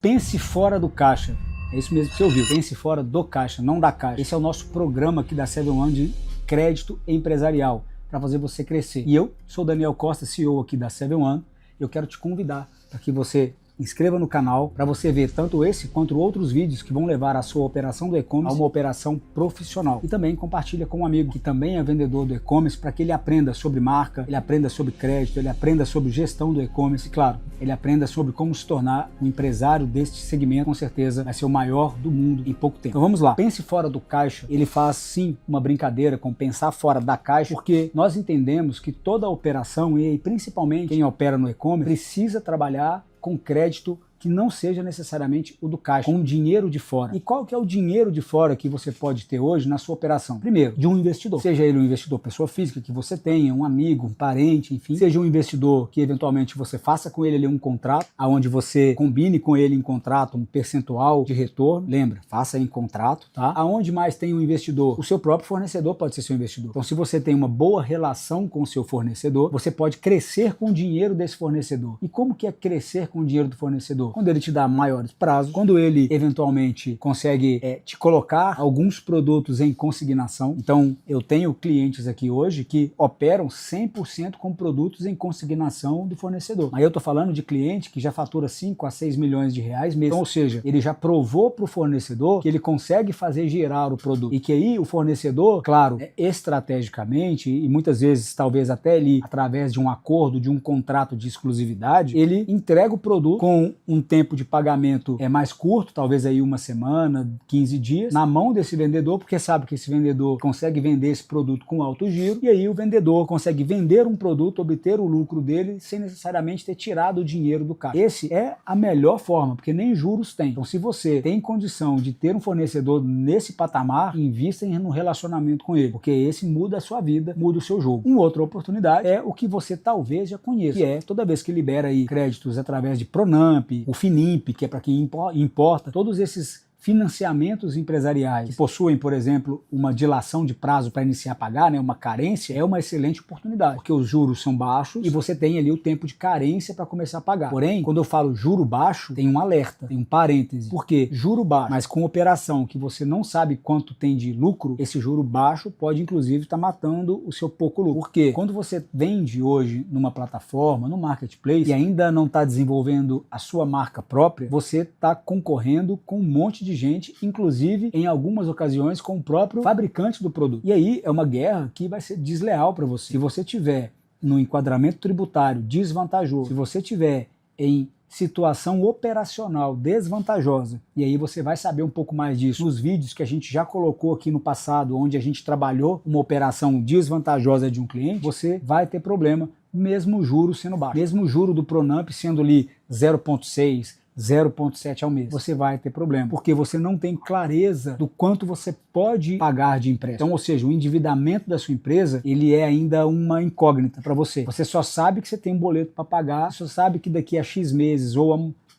Pense fora do caixa. É isso mesmo que você ouviu. Pense fora do caixa, não da caixa. Esse é o nosso programa aqui da 7-One de crédito empresarial para fazer você crescer. E eu sou o Daniel Costa, CEO aqui da 7-One. Eu quero te convidar para que você inscreva no canal para você ver tanto esse quanto outros vídeos que vão levar a sua operação do e-commerce a uma operação profissional. E também compartilha com um amigo que também é vendedor do e-commerce para que ele aprenda sobre marca, ele aprenda sobre crédito, ele aprenda sobre gestão do e-commerce e, claro, ele aprenda sobre como se tornar um empresário deste segmento. Com certeza vai ser o maior do mundo em pouco tempo. Então vamos lá. Pense fora do caixa. Ele faz sim uma brincadeira com pensar fora da caixa, porque nós entendemos que toda operação, e principalmente quem opera no e-commerce, precisa trabalhar com crédito que não seja necessariamente o do caixa, com dinheiro de fora. E qual que é o dinheiro de fora que você pode ter hoje na sua operação? Primeiro, de um investidor. Seja ele um investidor pessoa física que você tenha, um amigo, um parente, enfim. Seja um investidor que eventualmente você faça com ele ali um contrato, aonde você combine com ele em contrato um percentual de retorno. Lembra, faça em contrato, tá? Aonde mais tem um investidor? O seu próprio fornecedor pode ser seu investidor. Então, se você tem uma boa relação com o seu fornecedor, você pode crescer com o dinheiro desse fornecedor. E como que é crescer com o dinheiro do fornecedor? Quando ele te dá maiores prazos, quando ele eventualmente consegue te colocar alguns produtos em consignação. Então, eu tenho clientes aqui hoje que operam 100% com produtos em consignação do fornecedor. Mas eu estou falando de cliente que já fatura 5 a 6 milhões de reais mês. Então, ou seja, ele já provou para o fornecedor que ele consegue fazer girar o produto. E que aí o fornecedor, claro, estrategicamente e muitas vezes talvez até ali através de um acordo, de um contrato de exclusividade, ele entrega o produto com um tempo de pagamento mais curto, talvez aí uma semana, 15 dias, na mão desse vendedor, porque sabe que esse vendedor consegue vender esse produto com alto giro, e aí o vendedor consegue vender um produto, obter o lucro dele, sem necessariamente ter tirado o dinheiro do caixa. Esse é a melhor forma, porque nem juros tem. Então, se você tem condição de ter um fornecedor nesse patamar, invista no relacionamento com ele, porque esse muda a sua vida, muda o seu jogo. Uma outra oportunidade é o que você talvez já conheça, que é toda vez que libera aí créditos através de Pronamp, o Finimp, que é para quem importa, todos esses financiamentos empresariais que possuem, por exemplo, uma dilação de prazo para iniciar a pagar, né, uma carência, é uma excelente oportunidade, porque os juros são baixos e você tem ali o tempo de carência para começar a pagar. Porém, quando eu falo juro baixo, tem um alerta, tem um parêntese, porque juro baixo, mas com operação que você não sabe quanto tem de lucro, esse juro baixo pode inclusive estar matando o seu pouco lucro. Porque quando você vende hoje numa plataforma, no marketplace, e ainda não está desenvolvendo a sua marca própria, você está concorrendo com um monte de gente, inclusive em algumas ocasiões com o próprio fabricante do produto. E aí é uma guerra que vai ser desleal para você. Se você tiver no enquadramento tributário desvantajoso, se você tiver em situação operacional desvantajosa, e aí você vai saber um pouco mais disso nos vídeos que a gente já colocou aqui no passado, onde a gente trabalhou uma operação desvantajosa de um cliente, você vai ter problema, mesmo o juro sendo baixo. Mesmo o juro do Pronamp sendo ali 0,6, 0,7 ao mês, você vai ter problema, porque você não tem clareza do quanto você pode pagar de empréstimo. Então, ou seja, o endividamento da sua empresa, ele é ainda uma incógnita para você. Você só sabe que você tem um boleto para pagar, você só sabe que daqui a X meses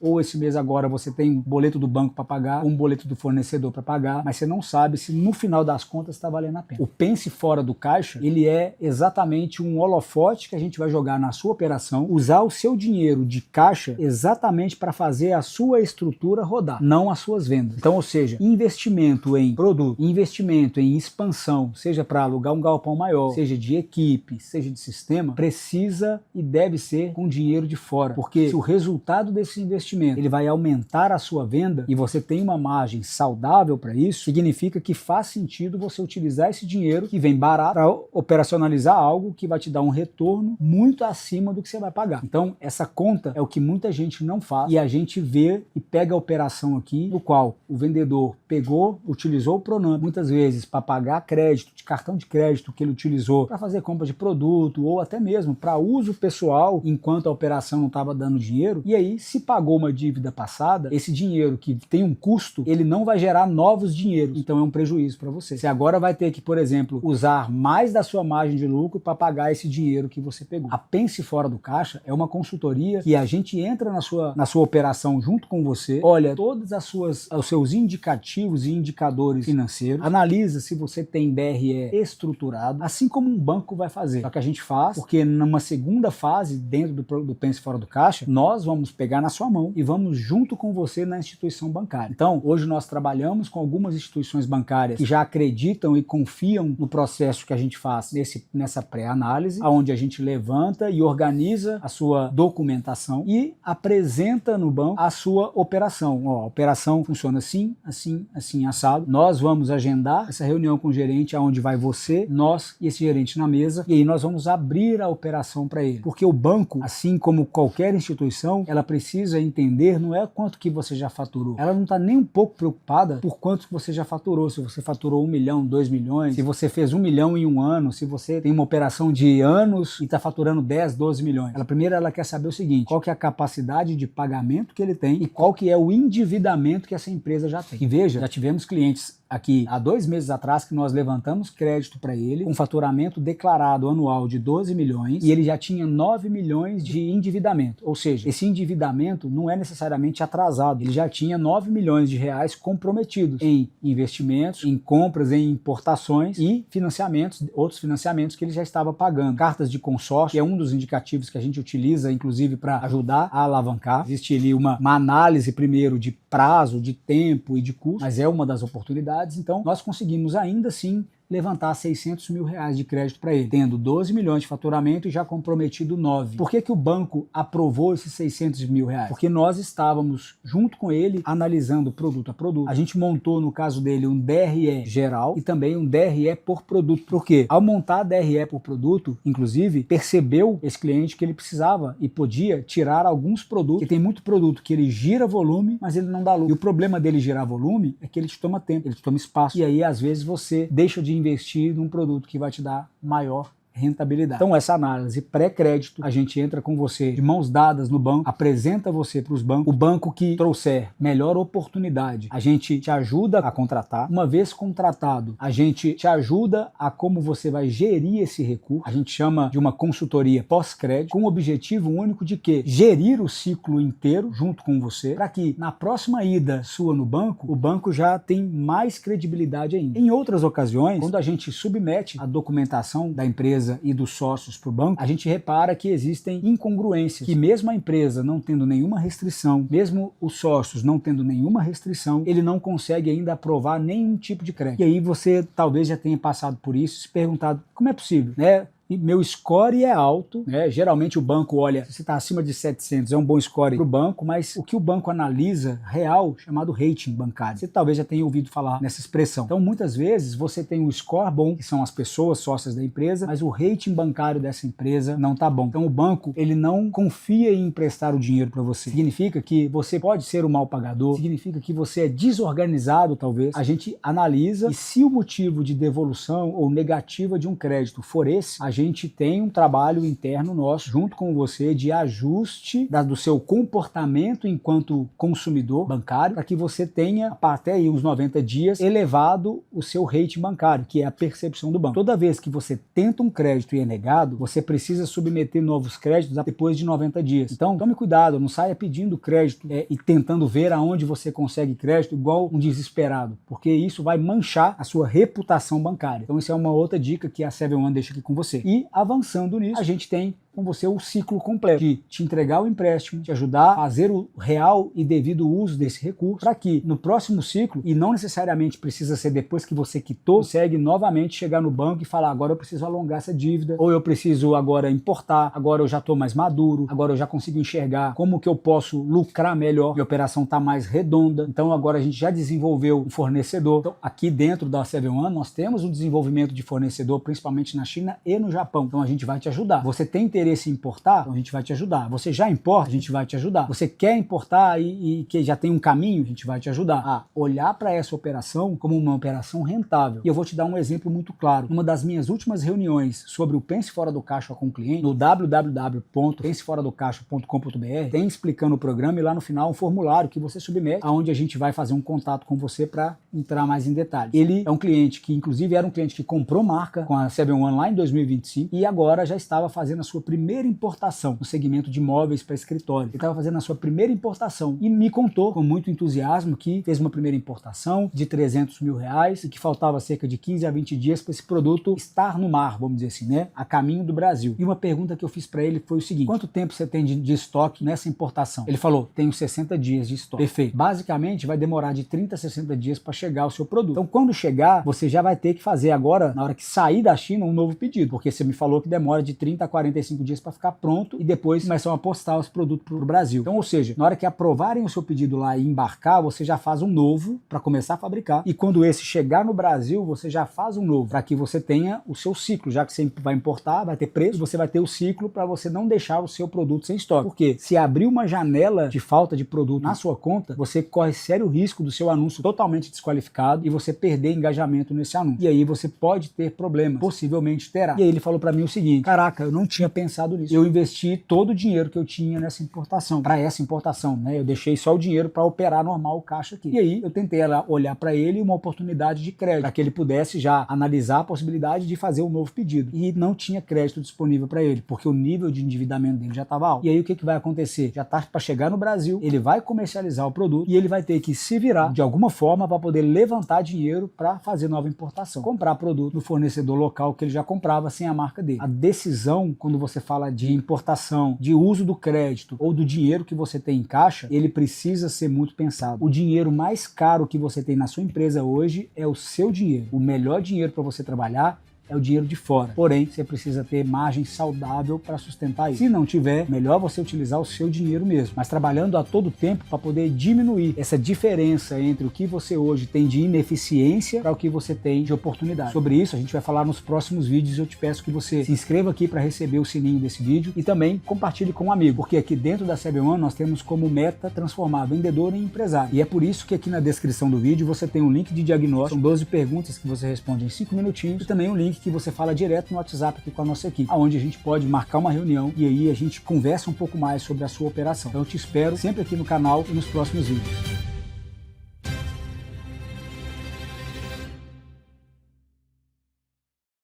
ou esse mês agora você tem um boleto do banco para pagar, um boleto do fornecedor para pagar, mas você não sabe se no final das contas está valendo a pena. O pense fora do caixa, ele é exatamente um holofote que a gente vai jogar na sua operação, usar o seu dinheiro de caixa exatamente para fazer a sua estrutura rodar, não as suas vendas. Então, ou seja, investimento em produto, investimento em expansão, seja para alugar um galpão maior, seja de equipe, seja de sistema, precisa e deve ser com dinheiro de fora, porque se o resultado desse investimento ele vai aumentar a sua venda e você tem uma margem saudável para isso, significa que faz sentido você utilizar esse dinheiro que vem barato para operacionalizar algo que vai te dar um retorno muito acima do que você vai pagar. Então, essa conta é o que muita gente não faz e a gente vê e pega a operação aqui, no qual o vendedor pegou, utilizou o Pronamp, muitas vezes para pagar crédito, de cartão de crédito que ele utilizou para fazer compra de produto ou até mesmo para uso pessoal enquanto a operação não estava dando dinheiro, e aí se pagou uma dívida passada, esse dinheiro que tem um custo, ele não vai gerar novos dinheiros, então é um prejuízo para você. Você agora vai ter que, por exemplo, usar mais da sua margem de lucro para pagar esse dinheiro que você pegou. A Pense Fora do Caixa é uma consultoria que a gente entra na sua operação junto com você, olha todos os seus indicativos e indicadores financeiros, analisa se você tem DRE estruturado, assim como um banco vai fazer. Só que a gente faz porque numa segunda fase, dentro do Pense Fora do Caixa, nós vamos pegar na sua mão mão e vamos junto com você na instituição bancária. Então, hoje nós trabalhamos com algumas instituições bancárias que já acreditam e confiam no processo que a gente faz nessa pré-análise, onde a gente levanta e organiza a sua documentação e apresenta no banco a sua operação. Ó, a operação funciona assim, assim, assim, assado. Nós vamos agendar essa reunião com o gerente, aonde vai você, nós e esse gerente na mesa, e aí nós vamos abrir a operação para ele. Porque o banco, assim como qualquer instituição, ela precisa entender não é quanto que você já faturou. Ela não está nem um pouco preocupada por quanto que você já faturou. Se você faturou 1 milhão, 2 milhões, se você fez 1 milhão em um ano, se você tem uma operação de anos e está faturando 10, 12 milhões. Ela quer saber o seguinte: qual que é a capacidade de pagamento que ele tem e qual que é o endividamento que essa empresa já tem. E veja, já tivemos clientes aqui há 2 meses atrás que nós levantamos crédito para ele com faturamento declarado anual de 12 milhões e ele já tinha 9 milhões de endividamento. Ou seja, esse endividamento não é necessariamente atrasado. Ele já tinha 9 milhões de reais comprometidos em investimentos, em compras, em importações e financiamentos, outros financiamentos que ele já estava pagando. Cartas de consórcio, que é um dos indicativos que a gente utiliza, inclusive, para ajudar a alavancar. Existe ali uma análise primeiro de prazo, de tempo e de custo, mas é uma das oportunidades. Então, nós conseguimos ainda assim levantar 600 mil reais de crédito para ele, tendo 12 milhões de faturamento e já comprometido 9. Por que que o banco aprovou esses 600 mil reais? Porque nós estávamos junto com ele analisando produto a produto. A gente montou, no caso dele, um DRE geral e também um DRE por produto. Por quê? Ao montar DRE por produto, inclusive, percebeu esse cliente que ele precisava e podia tirar alguns produtos, porque tem muito produto que ele gira volume, mas ele não dá lucro. E o problema dele girar volume é que ele te toma tempo, ele te toma espaço. E aí, às vezes, você deixa de investir num produto que vai te dar maior rentabilidade. Então, essa análise pré-crédito, a gente entra com você de mãos dadas no banco, apresenta você para os bancos, o banco que trouxer melhor oportunidade, a gente te ajuda a contratar. Uma vez contratado, a gente te ajuda a como você vai gerir esse recurso, a gente chama de uma consultoria pós-crédito, com o objetivo único de que gerir o ciclo inteiro junto com você, para que na próxima ida sua no banco, o banco já tem mais credibilidade ainda. Em outras ocasiões, quando a gente submete a documentação da empresa e dos sócios para o banco, a gente repara que existem incongruências, que mesmo a empresa não tendo nenhuma restrição, mesmo os sócios não tendo nenhuma restrição, ele não consegue ainda aprovar nenhum tipo de crédito. E aí você talvez já tenha passado por isso e se perguntado, como é possível, né? Meu score é alto, né? Geralmente o banco olha, se você está acima de 700 é um bom score para o banco, mas o que o banco analisa real, chamado rating bancário. Você talvez já tenha ouvido falar nessa expressão. Então muitas vezes você tem um score bom, que são as pessoas sócias da empresa, mas o rating bancário dessa empresa não está bom. Então o banco, ele não confia em emprestar o dinheiro para você. Significa que você pode ser um mal pagador, significa que você é desorganizado talvez. A gente analisa e se o motivo de devolução ou negativa de um crédito for esse, a gente tem um trabalho interno nosso, junto com você, de ajuste do seu comportamento enquanto consumidor bancário, para que você tenha, até aí uns 90 dias, elevado o seu rating bancário, que é a percepção do banco. Toda vez que você tenta um crédito e é negado, você precisa submeter novos créditos depois de 90 dias. Então, tome cuidado, não saia pedindo crédito e tentando ver aonde você consegue crédito igual um desesperado, porque isso vai manchar a sua reputação bancária. Então, isso é uma outra dica que a 7-One deixa aqui com você. E avançando nisso, a gente tem com você o ciclo completo de te entregar o empréstimo, te ajudar a fazer o real e devido uso desse recurso, para que no próximo ciclo, e não necessariamente precisa ser depois que você quitou, consegue novamente chegar no banco e falar, agora eu preciso alongar essa dívida, ou eu preciso agora importar, agora eu já estou mais maduro, agora eu já consigo enxergar como que eu posso lucrar melhor, minha operação está mais redonda, então agora a gente já desenvolveu um fornecedor. Então aqui dentro da 7-One nós temos um desenvolvimento de fornecedor, principalmente na China e no Japão, então a gente vai te ajudar. Você tem interesse em importar? Então a gente vai te ajudar. Você já importa? A gente vai te ajudar. Você quer importar e que já tem um caminho? A gente vai te ajudar a olhar para essa operação como uma operação rentável. E eu vou te dar um exemplo muito claro. Numa das minhas últimas reuniões sobre o Pense Fora do Caixa com o cliente, no www.penseforadocaixa.com.br, tem explicando o programa e lá no final um formulário que você submete, aonde a gente vai fazer um contato com você para entrar mais em detalhes. Ele é um cliente que, inclusive, era um cliente que comprou marca com a 7-One lá em 2025 e agora já estava fazendo a sua primeira importação no segmento de móveis para escritório. Ele estava fazendo a sua primeira importação e me contou com muito entusiasmo que fez uma primeira importação de R$300 mil e que faltava cerca de 15 a 20 dias para esse produto estar no mar, vamos dizer assim, né? A caminho do Brasil. E uma pergunta que eu fiz para ele foi o seguinte: quanto tempo você tem de estoque nessa importação? Ele falou: tenho 60 dias de estoque. Perfeito. Basicamente vai demorar de 30 a 60 dias para chegar o seu produto. Então quando chegar, você já vai ter que fazer agora, na hora que sair da China, um novo pedido, porque você me falou que demora de 30 a 45 dias para ficar pronto e depois começam a postar os produtos para o Brasil. Então, ou seja, na hora que aprovarem o seu pedido lá e embarcar, você já faz um novo para começar a fabricar, e quando esse chegar no Brasil, você já faz um novo, para que você tenha o seu ciclo, já que você vai importar, vai ter preço, você vai ter o ciclo para você não deixar o seu produto sem estoque. Porque se abrir uma janela de falta de produto na sua conta, você corre sério risco do seu anúncio totalmente desqualificado e você perder engajamento nesse anúncio. E aí você pode ter problemas, possivelmente terá. E aí ele falou para mim o seguinte: caraca, eu não tinha pensado nisso. Eu investi todo o dinheiro que eu tinha nessa importação, para essa importação, né? Eu deixei só o dinheiro para operar normal o caixa aqui. E aí eu tentei olhar para ele uma oportunidade de crédito, para que ele pudesse já analisar a possibilidade de fazer um novo pedido. E não tinha crédito disponível para ele, porque o nível de endividamento dele já estava alto. E aí o que vai acontecer? Já está para chegar no Brasil, ele vai comercializar o produto e ele vai ter que se virar de alguma forma para poder levantar dinheiro para fazer nova importação, comprar produto do fornecedor local que ele já comprava sem a marca dele. A decisão, quando você fala de importação, de uso do crédito ou do dinheiro que você tem em caixa, ele precisa ser muito pensado. O dinheiro mais caro que você tem na sua empresa hoje é o seu dinheiro. O melhor dinheiro para você trabalhar é o dinheiro de fora. Porém, você precisa ter margem saudável para sustentar isso. Se não tiver, melhor você utilizar o seu dinheiro mesmo, mas trabalhando a todo tempo para poder diminuir essa diferença entre o que você hoje tem de ineficiência para o que você tem de oportunidade. Sobre isso, a gente vai falar nos próximos vídeos. Eu te peço que você se inscreva aqui para receber o sininho desse vídeo e também compartilhe com um amigo, porque aqui dentro da 7-One nós temos como meta transformar vendedor em empresário. E é por isso que aqui na descrição do vídeo você tem um link de diagnóstico, são 12 perguntas que você responde em 5 minutinhos, e também um link que você fala direto no WhatsApp aqui com a nossa equipe, onde a gente pode marcar uma reunião e aí a gente conversa um pouco mais sobre a sua operação. Então eu te espero sempre aqui no canal e nos próximos vídeos.